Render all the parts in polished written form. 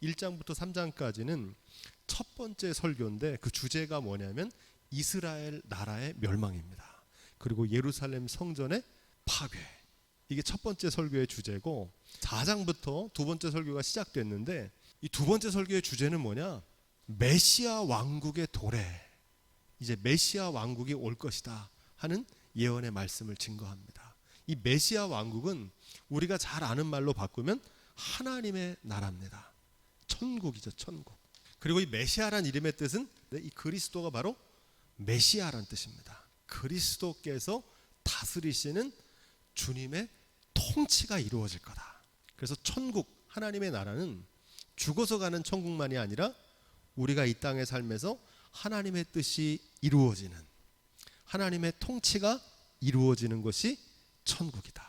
1장부터 3장까지는 첫 번째 설교인데 그 주제가 뭐냐면 이스라엘 나라의 멸망입니다. 그리고 예루살렘 성전의 파괴. 이게 첫 번째 설교의 주제고 4장부터 두 번째 설교가 시작됐는데 이 두 번째 설교의 주제는 뭐냐? 메시아 왕국의 도래. 이제 메시아 왕국이 올 것이다 하는 예언의 말씀을 증거합니다. 이 메시아 왕국은 우리가 잘 아는 말로 바꾸면 하나님의 나라입니다. 천국이죠, 천국. 그리고 이 메시아란 이름의 뜻은 이 그리스도가 바로 메시아란 뜻입니다. 그리스도께서 다스리시는 주님의 통치가 이루어질 거다. 그래서 천국, 하나님의 나라는 죽어서 가는 천국만이 아니라 우리가 이 땅의 삶에서 하나님의 뜻이 이루어지는, 하나님의 통치가 이루어지는 것이 천국이다.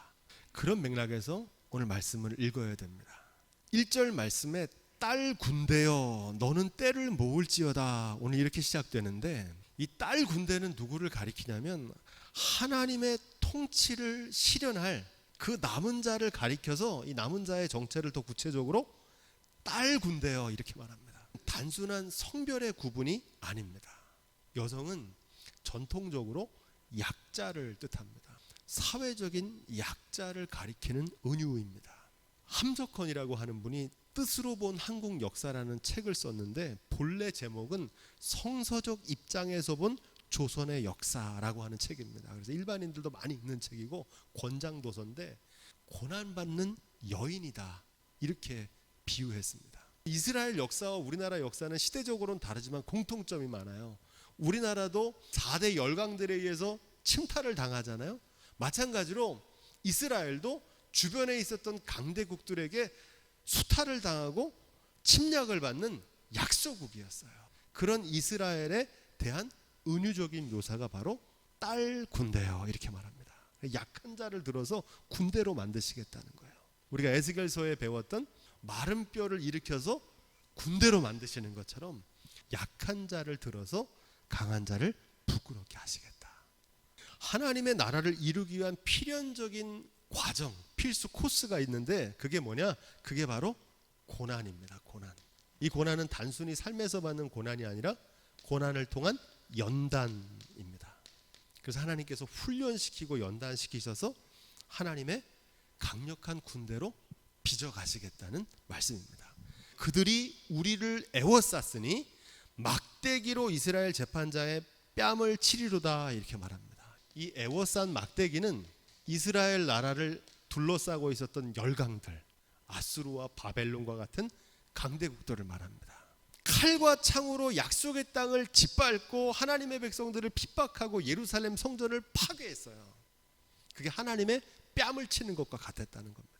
그런 맥락에서 오늘 말씀을 읽어야 됩니다. 1절 말씀에 딸 군대여 너는 때를 모을지어다, 오늘 이렇게 시작되는데 이 딸 군대는 누구를 가리키냐면 하나님의 통치를 실현할 그 남은 자를 가리켜서 이 남은 자의 정체를 더 구체적으로 딸 군대여 이렇게 말합니다. 단순한 성별의 구분이 아닙니다. 여성은 전통적으로 약자를 뜻합니다. 사회적인 약자를 가리키는 은유입니다. 함석헌이라고 하는 분이 뜻으로 본 한국 역사라는 책을 썼는데 본래 제목은 성서적 입장에서 본 조선의 역사라고 하는 책입니다. 그래서 일반인들도 많이 읽는 책이고 권장도서인데 고난받는 여인이다 이렇게 비유했습니다. 이스라엘 역사와 우리나라 역사는 시대적으로는 다르지만 공통점이 많아요. 우리나라도 4대 열강들에 의해서 침탈을 당하잖아요. 마찬가지로 이스라엘도 주변에 있었던 강대국들에게 수탈을 당하고 침략을 받는 약소국이었어요. 그런 이스라엘에 대한 은유적인 묘사가 바로 딸 군대요 이렇게 말합니다. 약한 자를 들어서 군대로 만드시겠다는 거예요. 우리가 에스겔서에 배웠던 마른 뼈를 일으켜서 군대로 만드시는 것처럼 약한 자를 들어서 강한 자를 부끄럽게 하시겠다. 하나님의 나라를 이루기 위한 필연적인 과정, 필수 코스가 있는데 그게 뭐냐? 그게 바로 고난입니다. 고난. 이 고난은 단순히 삶에서 받는 고난이 아니라 고난을 통한 연단입니다. 그래서 하나님께서 훈련시키고 연단시키셔서 하나님의 강력한 군대로 빚어가시겠다는 말씀입니다. 그들이 우리를 애워쌌으니 막대기로 이스라엘 재판자의 뺨을 치리로다 이렇게 말합니다. 이 애워싼 막대기는 이스라엘 나라를 둘러싸고 있었던 열강들, 아수르와 바벨론과 같은 강대국들을 말합니다. 칼과 창으로 약속의 땅을 짓밟고 하나님의 백성들을 핍박하고 예루살렘 성전을 파괴했어요. 그게 하나님의 뺨을 치는 것과 같았다는 겁니다.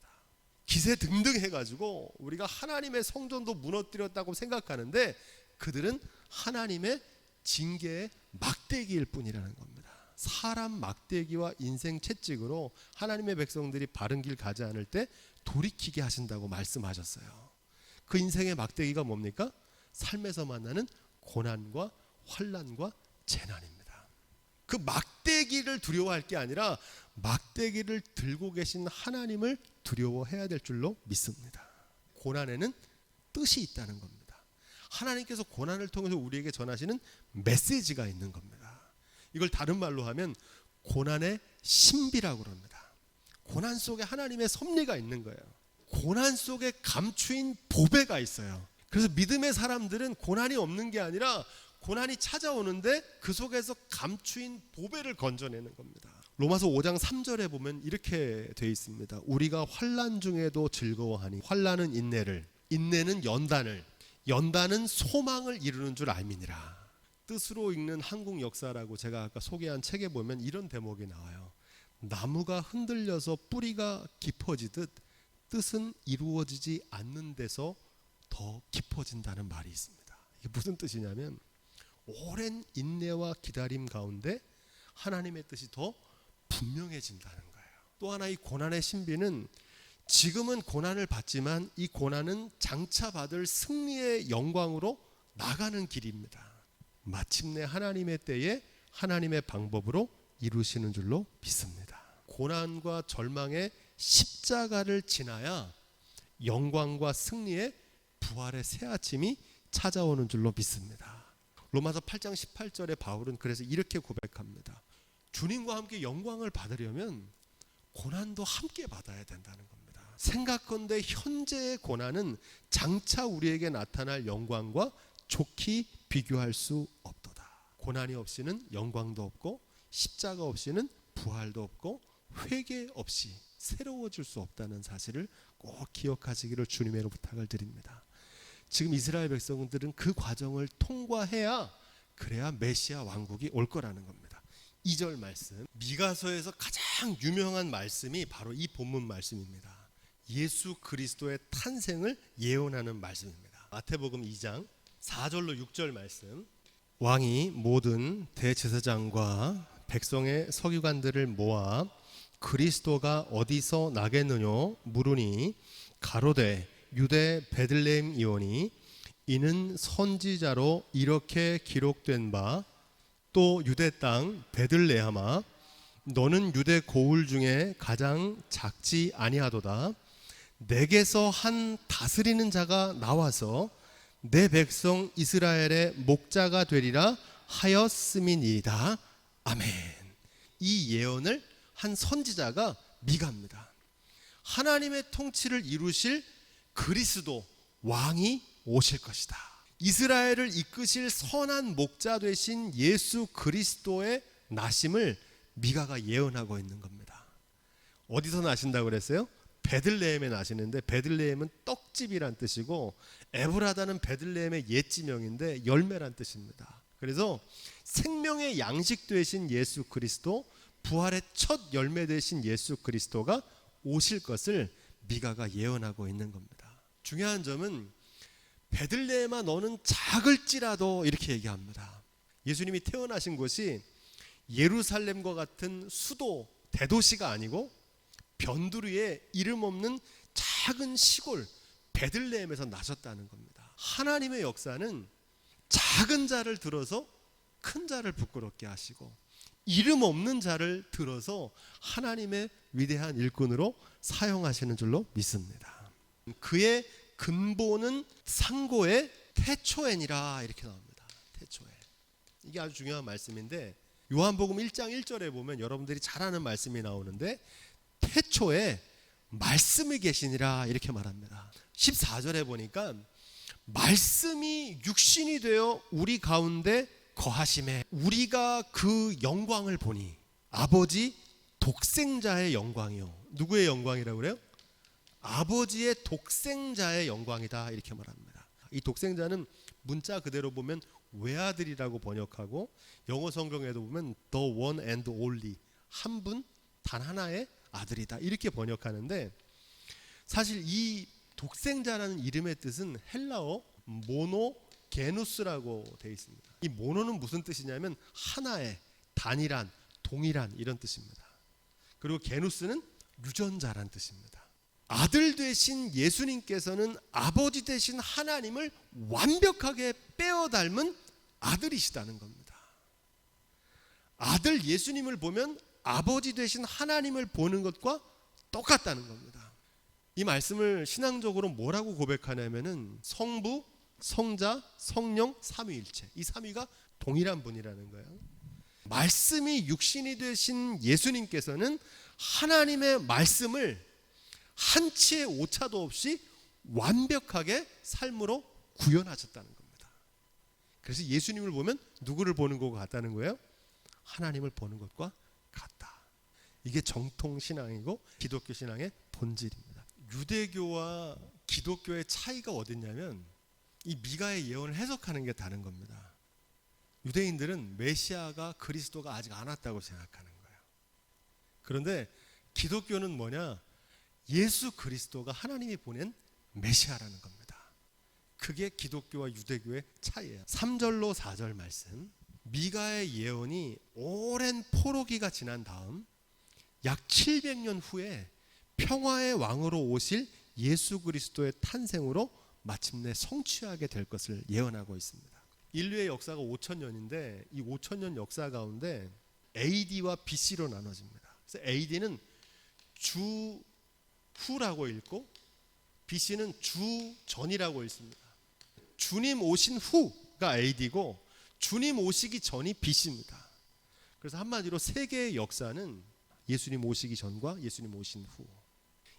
기세 등등 해가지고 우리가 하나님의 성전도 무너뜨렸다고 생각하는데 그들은 하나님의 징계의 막대기일 뿐이라는 겁니다. 사람 막대기와 인생 채찍으로 하나님의 백성들이 바른 길 가지 않을 때 돌이키게 하신다고 말씀하셨어요. 그 인생의 막대기가 뭡니까? 삶에서 만나는 고난과 환난과 재난입니다. 그 막대기를 두려워할 게 아니라 막대기를 들고 계신 하나님을 두려워해야 될 줄로 믿습니다. 고난에는 뜻이 있다는 겁니다. 하나님께서 고난을 통해서 우리에게 전하시는 메시지가 있는 겁니다. 이걸 다른 말로 하면 고난의 신비라고 합니다. 고난 속에 하나님의 섭리가 있는 거예요. 고난 속에 감추인 보배가 있어요. 그래서 믿음의 사람들은 고난이 없는 게 아니라 고난이 찾아오는데 그 속에서 감추인 보배를 건져내는 겁니다. 로마서 5장 3절에 보면 이렇게 되어 있습니다. 우리가 환난 중에도 즐거워하니 환난은 인내를, 인내는 연단을, 연단은 소망을 이루는 줄 알미니라. 뜻으로 읽는 한국 역사라고 제가 아까 소개한 책에 보면 이런 대목이 나와요. 나무가 흔들려서 뿌리가 깊어지듯 뜻은 이루어지지 않는 데서 더 깊어진다는 말이 있습니다. 이게 무슨 뜻이냐면 오랜 인내와 기다림 가운데 하나님의 뜻이 더 분명해진다는 거예요. 또 하나 이 고난의 신비는 지금은 고난을 받지만 이 고난은 장차 받을 승리의 영광으로 나가는 길입니다. 마침내 하나님의 때에 하나님의 방법으로 이루시는 줄로 믿습니다. 고난과 절망의 십자가를 지나야 영광과 승리의 부활의 새 아침이 찾아오는 줄로 믿습니다. 로마서 8장 18절에 바울은 그래서 이렇게 고백합니다. 주님과 함께 영광을 받으려면 고난도 함께 받아야 된다는 겁니다. 생각건대 현재의 고난은 장차 우리에게 나타날 영광과 좋게 비교할 수 없도다. 고난이 없이는 영광도 없고 십자가 없이는 부활도 없고 회개 없이 새로워질 수 없다는 사실을 꼭 기억하시기를 주님의 부탁을 드립니다. 지금 이스라엘 백성들은 그 과정을 통과해야 그래야 메시아 왕국이 올 거라는 겁니다. 2절 말씀, 미가서에서 가장 유명한 말씀이 바로 이 본문 말씀입니다. 예수 그리스도의 탄생을 예언하는 말씀입니다. 마태복음 2장 4절로 6절 말씀, 왕이 모든 대제사장과 백성의 서기관들을 모아 그리스도가 어디서 나겠느냐 물으니 가로되 유대 베들레헴이오니 이는 선지자로 이렇게 기록된 바 또 유대 땅 베들레헴아 너는 유대 고을 중에 가장 작지 아니하도다. 내게서 한 다스리는 자가 나와서 내 백성 이스라엘의 목자가 되리라 하였음이니이다. 아멘. 이 예언을 한 선지자가 미가입니다. 하나님의 통치를 이루실 그리스도 왕이 오실 것이다. 이스라엘을 이끄실 선한 목자 되신 예수 그리스도의 나심을 미가가 예언하고 있는 겁니다. 어디서 나신다고 그랬어요? 베들레헴에 나시는데 베들레헴은 떡집이란 뜻이고 에브라다는 베들레헴의 옛지명인데 열매란 뜻입니다. 그래서 생명의 양식 되신 예수 그리스도, 부활의 첫 열매 되신 예수 그리스도가 오실 것을 미가가 예언하고 있는 겁니다. 중요한 점은 베들레헴아 너는 작을지라도 이렇게 얘기합니다. 예수님이 태어나신 곳이 예루살렘과 같은 수도 대도시가 아니고 변두리에 이름 없는 작은 시골 베들레헴에서 나셨다는 겁니다. 하나님의 역사는 작은 자를 들어서 큰 자를 부끄럽게 하시고 이름 없는 자를 들어서 하나님의 위대한 일꾼으로 사용하시는 줄로 믿습니다. 그의 근본은 상고의 태초엔이라 이렇게 나옵니다. 태초엔. 이게 아주 중요한 말씀인데 요한복음 1장 1절에 보면 여러분들이 잘 아는 말씀이 나오는데 태초에 말씀이 계시니라 이렇게 말합니다. 14절에 보니까 말씀이 육신이 되어 우리 가운데 거하심에 우리가 그 영광을 보니 아버지 독생자의 영광이요. 누구의 영광이라고 그래요? 아버지의 독생자의 영광이다 이렇게 말합니다. 이 독생자는 문자 그대로 보면 외아들이라고 번역하고 영어 성경에도 보면 the one and only 한 분 단 하나의 아들이다 이렇게 번역하는데 사실 이 독생자라는 이름의 뜻은 헬라어 모노게누스라고 되어 있습니다. 이 모노는 무슨 뜻이냐면 하나의, 단일한, 동일한 이런 뜻입니다. 그리고 게누스는 유전자란 뜻입니다. 아들 되신 예수님께서는 아버지 되신 하나님을 완벽하게 빼어 닮은 아들이시다는 겁니다. 아들 예수님을 보면 아버지 되신 하나님을 보는 것과 똑같다는 겁니다. 이 말씀을 신앙적으로 뭐라고 고백하냐면은 성부, 성자, 성령, 삼위일체. 이 삼위가 동일한 분이라는 거예요. 말씀이 육신이 되신 예수님께서는 하나님의 말씀을 한치의 오차도 없이 완벽하게 삶으로 구현하셨다는 겁니다. 그래서 예수님을 보면 누구를 보는 것 같다는 거예요? 하나님을 보는 것과 같다. 이게 정통 신앙이고 기독교 신앙의 본질입니다. 유대교와 기독교의 차이가 어딨냐면 이 미가의 예언을 해석하는 게 다른 겁니다. 유대인들은 메시아가 그리스도가 아직 안 왔다고 생각하는 거예요. 그런데 기독교는 뭐냐? 예수 그리스도가 하나님이 보낸 메시아라는 겁니다. 그게 기독교와 유대교의 차이예요. 3절로 4절 말씀. 미가의 예언이 오랜 포로기가 지난 다음 약 700년 후에 평화의 왕으로 오실 예수 그리스도의 탄생으로 마침내 성취하게 될 것을 예언하고 있습니다. 인류의 역사가 5,000년인데 이 5,000년 역사 가운데 AD와 BC로 나눠집니다. 그래서 AD는 주후라고 읽고 BC는 주 전이라고 있습니다. 주님 오신 후가 AD고 주님 오시기 전이 BC입니다. 그래서 한마디로 세계의 역사는 예수님 오시기 전과 예수님 오신 후.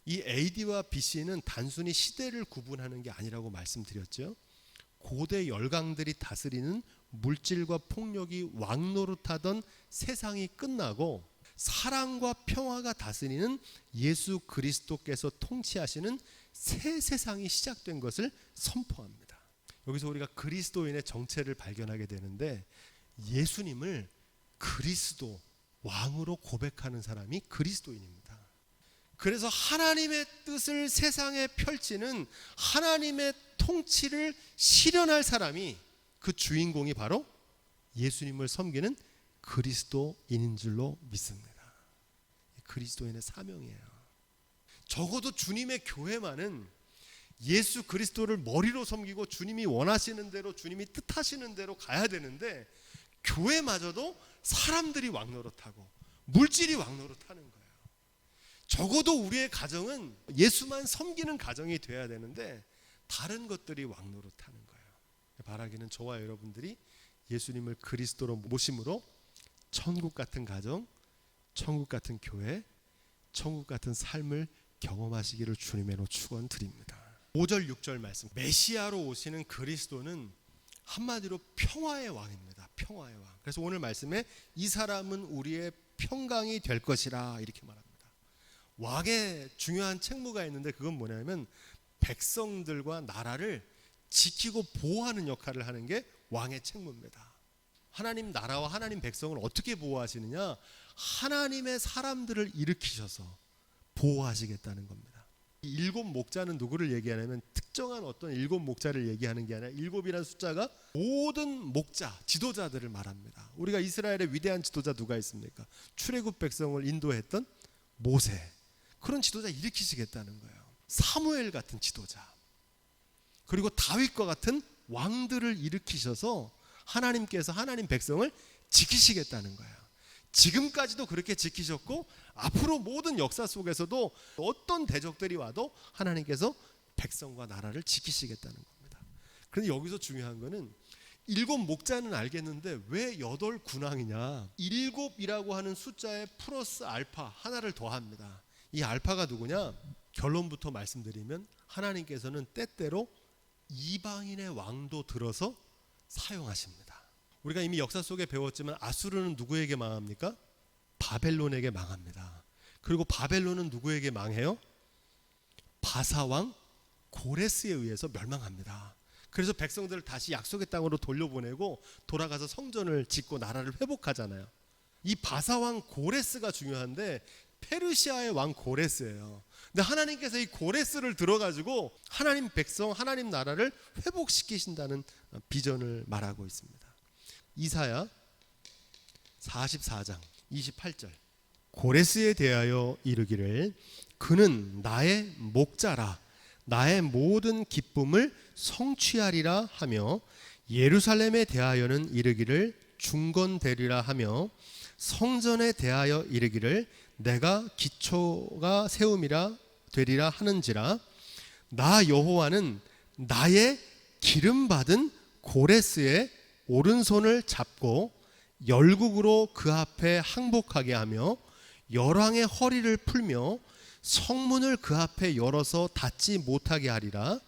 이 AD와 BC는 단순히 시대를 구분하는 게 아니라고 말씀드렸죠. 고대 열강들이 다스리는 물질과 폭력이 왕노릇하던 세상이 끝나고 사랑과 평화가 다스리는 예수 그리스도께서 통치하시는 새 세상이 시작된 것을 선포합니다. 여기서 우리가 그리스도인의 정체를 발견하게 되는데 예수님을 그리스도 왕으로 고백하는 사람이 그리스도인입니다. 그래서 하나님의 뜻을 세상에 펼치는 하나님의 통치를 실현할 사람이 그 주인공이 바로 예수님을 섬기는 그리스도인인 줄로 믿습니다. 그리스도인의 사명이에요. 적어도 주님의 교회만은 예수 그리스도를 머리로 섬기고 주님이 원하시는 대로 주님이 뜻하시는 대로 가야 되는데 교회마저도 사람들이 왕노릇하고 물질이 왕노릇하는 거예요. 적어도 우리의 가정은 예수만 섬기는 가정이 돼야 되는데 다른 것들이 왕노릇하는 거예요. 바라기는 저와 여러분들이 예수님을 그리스도로 모심으로 천국 같은 가정, 천국 같은 교회, 천국 같은 삶을 경험하시기를 주님의 축원드립니다. 5절 6절 말씀, 메시아로 오시는 그리스도는 한마디로 평화의 왕입니다. 평화의 왕. 그래서 오늘 말씀에 이 사람은 우리의 평강이 될 것이라 이렇게 말합니다. 왕의 중요한 책무가 있는데 그건 뭐냐면 백성들과 나라를 지키고 보호하는 역할을 하는 게 왕의 책무입니다. 하나님 나라와 하나님 백성을 어떻게 보호하시느냐? 하나님의 사람들을 일으키셔서 보호하시겠다는 겁니다. 이 일곱 목자는 누구를 얘기하냐면 특정한 어떤 일곱 목자를 얘기하는 게 아니라 일곱이라는 숫자가 모든 목자, 지도자들을 말합니다. 우리가 이스라엘의 위대한 지도자 누가 있습니까? 출애굽 백성을 인도했던 모세. 그런 지도자 일으키시겠다는 거예요. 사무엘 같은 지도자. 그리고 다윗과 같은 왕들을 일으키셔서 하나님께서 하나님 백성을 지키시겠다는 거예요. 지금까지도 그렇게 지키셨고 앞으로 모든 역사 속에서도 어떤 대적들이 와도 하나님께서 백성과 나라를 지키시겠다는 겁니다. 그런데 여기서 중요한 거는 일곱 목자는 알겠는데 왜 8군왕이냐? 일곱이라고 하는 숫자에 플러스 알파 하나를 더합니다. 이 알파가 누구냐? 결론부터 말씀드리면 하나님께서는 때때로 이방인의 왕도 들어서 사용하십니다. 우리가 이미 역사 속에 배웠지만 아수르는 누구에게 망합니까? 바벨론에게 망합니다. 그리고 바벨론은 누구에게 망해요? 바사왕 고레스에 의해서 멸망합니다. 그래서 백성들을 다시 약속의 땅으로 돌려보내고 돌아가서 성전을 짓고 나라를 회복하잖아요. 이 바사왕 고레스가 중요한데 페르시아의 왕 고레스예요. 근데 하나님께서 이 고레스를 들어가지고 하나님 백성, 하나님 나라를 회복시키신다는 비전을 말하고 있습니다. 이사야 44장 28절, 고레스에 대하여 이르기를 그는 나의 목자라 나의 모든 기쁨을 성취하리라 하며 예루살렘에 대하여는 이르기를 중건되리라 하며 성전에 대하여 이르기를 내가 기초가 세움이라 되리라 하는지라. 나 여호와는 나의 기름 받은 고레스의 오른손을 잡고 열국으로 그 앞에 항복하게 하며 열왕의 허리를 풀며 성문을 그 앞에 열어서 닫지 못하게 하리라.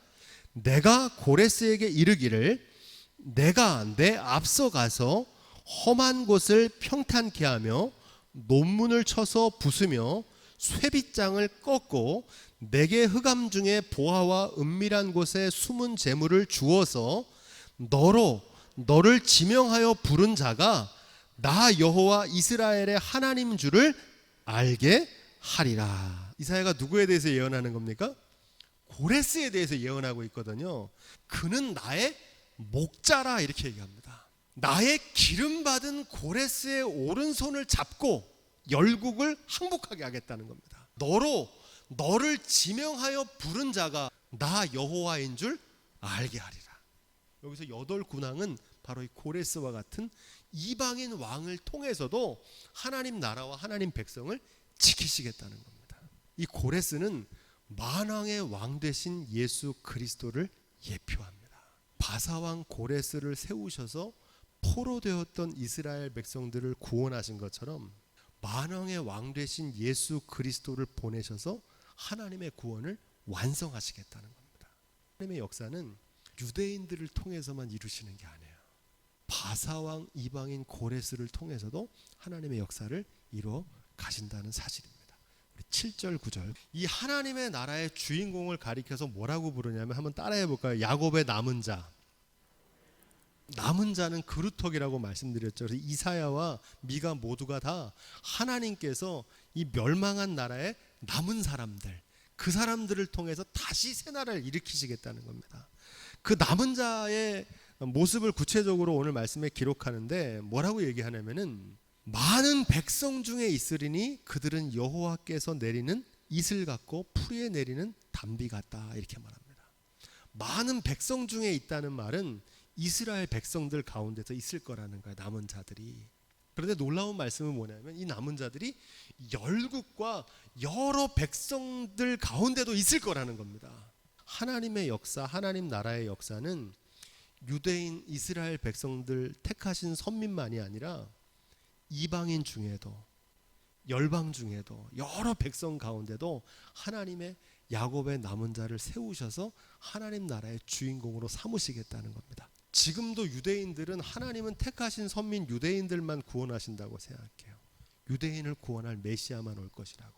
내가 고레스에게 이르기를 내가 내 앞서 가서 험한 곳을 평탄케 하며 논문을 쳐서 부수며 쇠빗장을 꺾고 내게 흑암 중에 보화와 은밀한 곳에 숨은 재물을 주어서 너를 지명하여 부른 자가 나 여호와 이스라엘의 하나님 줄을 알게 하리라. 이사야가 누구에 대해서 예언하는 겁니까? 고레스에 대해서 예언하고 있거든요. 그는 나의 목자라 이렇게 얘기합니다. 나의 기름 받은 고레스의 오른손을 잡고 열국을 항복하게 하겠다는 겁니다. 너를 지명하여 부른 자가 나 여호와인 줄 알게 하리라. 여기서 8군왕은 바로 이 고레스와 같은 이방인 왕을 통해서도 하나님 나라와 하나님 백성을 지키시겠다는 겁니다. 이 고레스는 만왕의 왕 되신 예수 그리스도를 예표합니다. 바사왕 고레스를 세우셔서 포로되었던 이스라엘 백성들을 구원하신 것처럼 만왕의 왕 되신 예수 그리스도를 보내셔서 하나님의 구원을 완성하시겠다는 겁니다. 하나님의 역사는 유대인들을 통해서만 이루시는 게 아니에요. 바사왕 이방인 고레스를 통해서도 하나님의 역사를 이루어 가신다는 사실입니다. 7절 9절 이 하나님의 나라의 주인공을 가리켜서 뭐라고 부르냐면 한번 따라해 볼까요? 야곱의 남은 자. 남은 자는 그루터기라고 말씀드렸죠. 그래서 이사야와 미가 모두가 다 하나님께서 이 멸망한 나라의 남은 사람들, 그 사람들을 통해서 다시 새 나라를 일으키시겠다는 겁니다. 그 남은 자의 모습을 구체적으로 오늘 말씀에 기록하는데 뭐라고 얘기하냐면은 많은 백성 중에 있으리니 그들은 여호와께서 내리는 이슬 같고 풀이에 내리는 단비 같다, 이렇게 말합니다. 많은 백성 중에 있다는 말은 이스라엘 백성들 가운데서 있을 거라는 거예요. 남은 자들이. 그런데 놀라운 말씀은 뭐냐면 이 남은 자들이 열국과 여러 백성들 가운데도 있을 거라는 겁니다. 하나님의 역사, 하나님 나라의 역사는 유대인 이스라엘 백성들 택하신 선민만이 아니라 이방인 중에도 열방 중에도 여러 백성 가운데도 하나님의 야곱의 남은 자를 세우셔서 하나님 나라의 주인공으로 삼으시겠다는 겁니다. 지금도 유대인들은 하나님은 택하신 선민 유대인들만 구원하신다고 생각해요. 유대인을 구원할 메시아만 올 것이라고.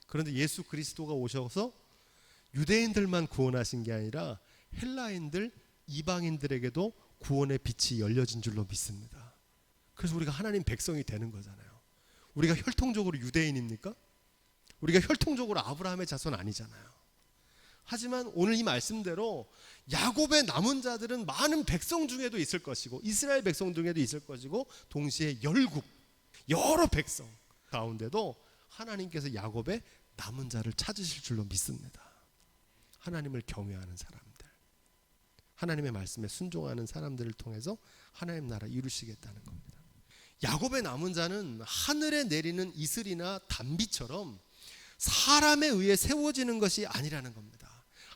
그런데 예수 그리스도가 오셔서 유대인들만 구원하신 게 아니라 헬라인들, 이방인들에게도 구원의 빛이 열려진 줄로 믿습니다. 그래서 우리가 하나님 백성이 되는 거잖아요. 우리가 혈통적으로 유대인입니까? 우리가 혈통적으로 아브라함의 자손 아니잖아요. 하지만 오늘 이 말씀대로 야곱의 남은 자들은 많은 백성 중에도 있을 것이고 이스라엘 백성 중에도 있을 것이고 동시에 열국, 여러 백성 가운데도 하나님께서 야곱의 남은 자를 찾으실 줄로 믿습니다. 하나님을 경외하는 사람들, 하나님의 말씀에 순종하는 사람들을 통해서 하나님 나라 이루시겠다는 겁니다. 야곱의 남은 자는 하늘에 내리는 이슬이나 단비처럼 사람에 의해 세워지는 것이 아니라는 겁니다.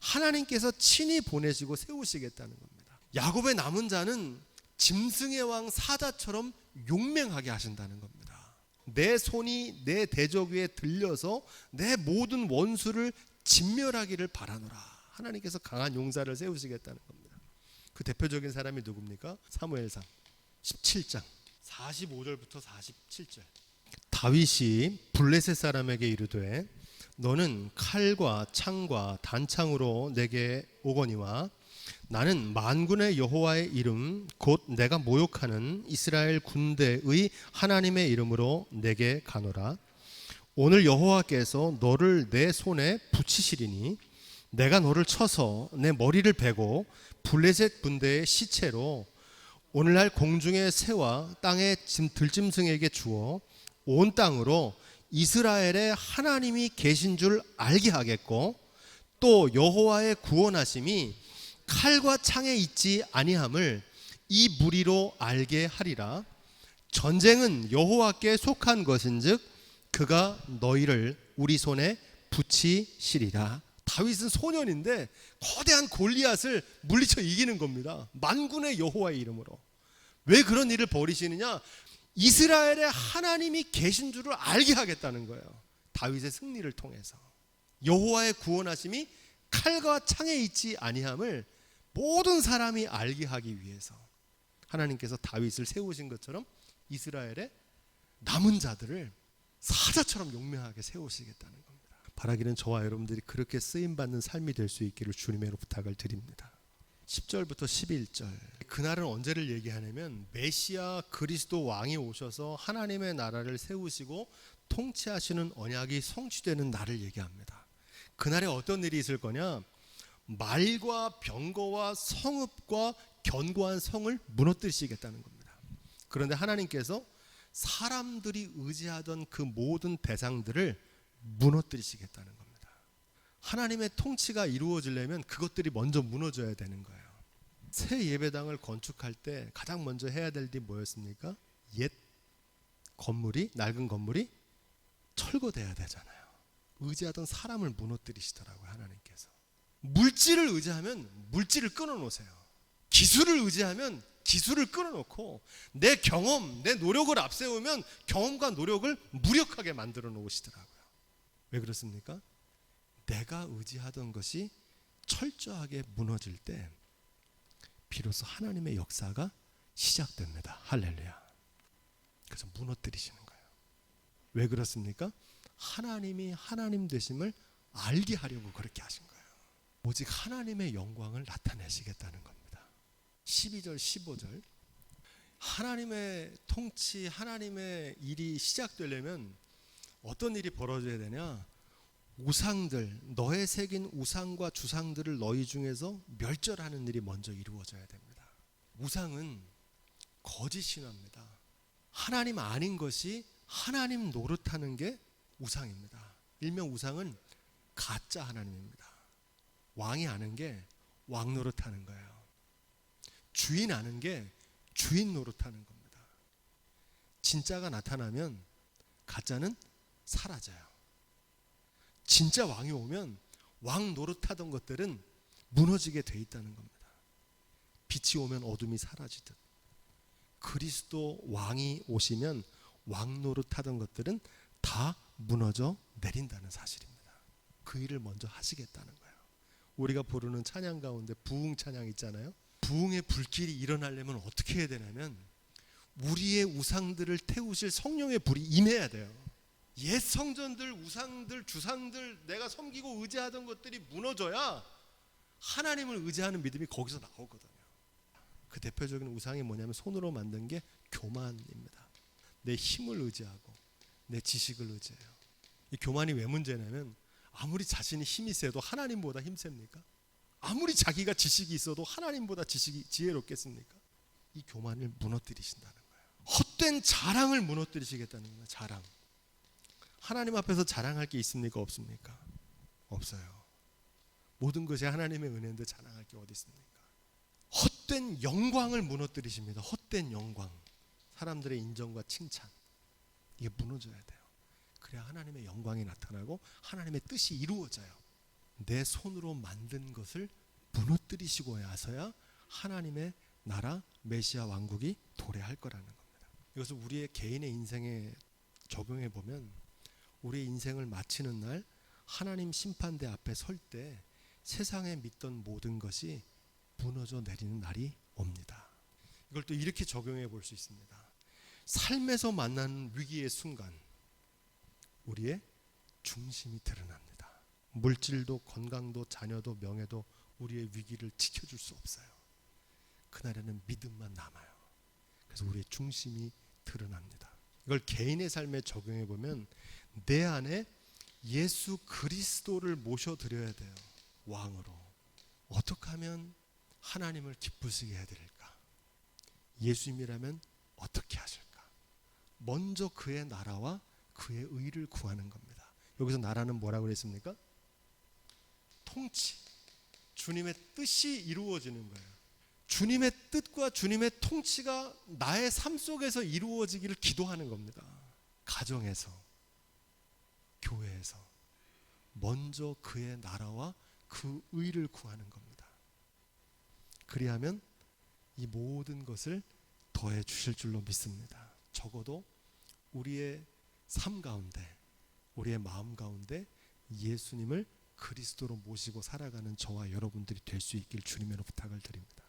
하나님께서 친히 보내시고 세우시겠다는 겁니다. 야곱의 남은 자는 짐승의 왕 사자처럼 용맹하게 하신다는 겁니다. 내 손이 내 대적 위에 들려서 내 모든 원수를 진멸하기를 바라노라. 하나님께서 강한 용사를 세우시겠다는 겁니다. 그 대표적인 사람이 누굽니까? 사무엘상 17장 45절부터 47절. 다윗이 블레셋 사람에게 이르되 너는 칼과 창과 단창으로 내게 오거니와 나는 만군의 여호와의 이름 곧 내가 모욕하는 이스라엘 군대의 하나님의 이름으로 내게 가노라. 오늘 여호와께서 너를 내 손에 붙이시리니 내가 너를 쳐서 내 머리를 베고 블레셋 군대의 시체로 오늘날 공중의 새와 땅의 들짐승에게 주어 온 땅으로 이스라엘의 하나님이 계신 줄 알게 하겠고 또 여호와의 구원하심이 칼과 창에 있지 아니함을 이 무리로 알게 하리라. 전쟁은 여호와께 속한 것인즉 그가 너희를 우리 손에 붙이시리라. 다윗은 소년인데 거대한 골리앗을 물리쳐 이기는 겁니다. 만군의 여호와의 이름으로. 왜 그런 일을 벌이시느냐? 이스라엘의 하나님이 계신 줄을 알게 하겠다는 거예요. 다윗의 승리를 통해서 여호와의 구원하심이 칼과 창에 있지 아니함을 모든 사람이 알게 하기 위해서 하나님께서 다윗을 세우신 것처럼 이스라엘의 남은 자들을 사자처럼 용맹하게 세우시겠다는 겁니다. 바라기는 저와 여러분들이 그렇게 쓰임받는 삶이 될 수 있기를 주님의 부탁을 드립니다. 10절부터 11절. 그날은 언제를 얘기하냐면 메시아 그리스도 왕이 오셔서 하나님의 나라를 세우시고 통치하시는 언약이 성취되는 날을 얘기합니다. 그날에 어떤 일이 있을 거냐? 말과 병거와 성읍과 견고한 성을 무너뜨리시겠다는 겁니다. 그런데 하나님께서 사람들이 의지하던 그 모든 대상들을 무너뜨리시겠다는 겁니다. 하나님의 통치가 이루어지려면 그것들이 먼저 무너져야 되는 거예요. 새 예배당을 건축할 때 가장 먼저 해야 될 일이 뭐였습니까? 옛 건물이, 낡은 건물이 철거돼야 되잖아요. 의지하던 사람을 무너뜨리시더라고요. 하나님께서. 물질을 의지하면 물질을 끊어놓으세요. 기술을 의지하면 기술을 끊어놓고, 내 경험, 내 노력을 앞세우면 경험과 노력을 무력하게 만들어 놓으시더라고요. 왜 그렇습니까? 내가 의지하던 것이 철저하게 무너질 때 비로소 하나님의 역사가 시작됩니다. 할렐루야. 그래서 무너뜨리시는 거예요. 왜 그렇습니까? 하나님이 하나님 되심을 알게 하려고 그렇게 하신 거예요. 오직 하나님의 영광을 나타내시겠다는 겁니다. 12절 15절, 하나님의 통치, 하나님의 일이 시작되려면 어떤 일이 벌어져야 되냐? 우상들, 너의 새긴 우상과 주상들을 너희 중에서 멸절하는 일이 먼저 이루어져야 됩니다. 우상은 거짓 신화입니다. 하나님 아닌 것이 하나님 노릇하는 게 우상입니다. 일명 우상은 가짜 하나님입니다. 왕이 아는 게 왕 노릇하는 거예요. 주인 아는 게 주인 노릇하는 겁니다. 진짜가 나타나면 가짜는 사라져요. 진짜 왕이 오면 왕 노릇하던 것들은 무너지게 돼 있다는 겁니다. 빛이 오면 어둠이 사라지듯 그리스도 왕이 오시면 왕 노릇하던 것들은 다 무너져 내린다는 사실입니다. 그 일을 먼저 하시겠다는 거예요. 우리가 부르는 찬양 가운데 부흥 찬양 있잖아요. 부흥의 불길이 일어나려면 어떻게 해야 되냐면 우리의 우상들을 태우실 성령의 불이 임해야 돼요. 옛 성전들, 우상들, 주상들, 내가 섬기고 의지하던 것들이 무너져야 하나님을 의지하는 믿음이 거기서 나오거든요. 그 대표적인 우상이 뭐냐면 손으로 만든 게 교만입니다. 내 힘을 의지하고 내 지식을 의지해요. 이 교만이 왜 문제냐면 아무리 자신이 힘이 세도 하나님보다 힘셉니까? 아무리 자기가 지식이 있어도 하나님보다 지식이 지혜롭겠습니까? 이 교만을 무너뜨리신다는 거예요. 헛된 자랑을 무너뜨리시겠다는 거예요. 자랑. 하나님 앞에서 자랑할 게 있습니까? 없습니까? 없어요. 모든 것이 하나님의 은혜인데 자랑할 게 어디 있습니까? 헛된 영광을 무너뜨리십니다. 헛된 영광. 사람들의 인정과 칭찬. 이게 무너져야 돼요. 그래야 하나님의 영광이 나타나고 하나님의 뜻이 이루어져요. 내 손으로 만든 것을 무너뜨리시고 나서야 하나님의 나라 메시아 왕국이 도래할 거라는 겁니다. 이것을 우리의 개인의 인생에 적용해 보면 우리의 인생을 마치는 날 하나님 심판대 앞에 설 때 세상에 믿던 모든 것이 무너져 내리는 날이 옵니다. 이걸 또 이렇게 적용해 볼 수 있습니다. 삶에서 만나는 위기의 순간 우리의 중심이 드러납니다. 물질도 건강도 자녀도 명예도 우리의 위기를 지켜줄 수 없어요. 그날에는 믿음만 남아요. 그래서 우리의 중심이 드러납니다. 이걸 개인의 삶에 적용해 보면 내 안에 예수 그리스도를 모셔드려야 돼요. 왕으로. 어떻게 하면 하나님을 기쁘시게 해드릴까? 예수님이라면 어떻게 하실까? 먼저 그의 나라와 그의 의를 구하는 겁니다. 여기서 나라는 뭐라고 그랬습니까? 통치. 주님의 뜻이 이루어지는 거예요. 주님의 뜻과 주님의 통치가 나의 삶 속에서 이루어지기를 기도하는 겁니다. 가정에서, 교회에서 먼저 그의 나라와 그 의를 구하는 겁니다. 그리하면 이 모든 것을 더해 주실 줄로 믿습니다. 적어도 우리의 삶 가운데, 우리의 마음 가운데 예수님을 그리스도로 모시고 살아가는 저와 여러분들이 될 수 있길 주님으로 부탁을 드립니다.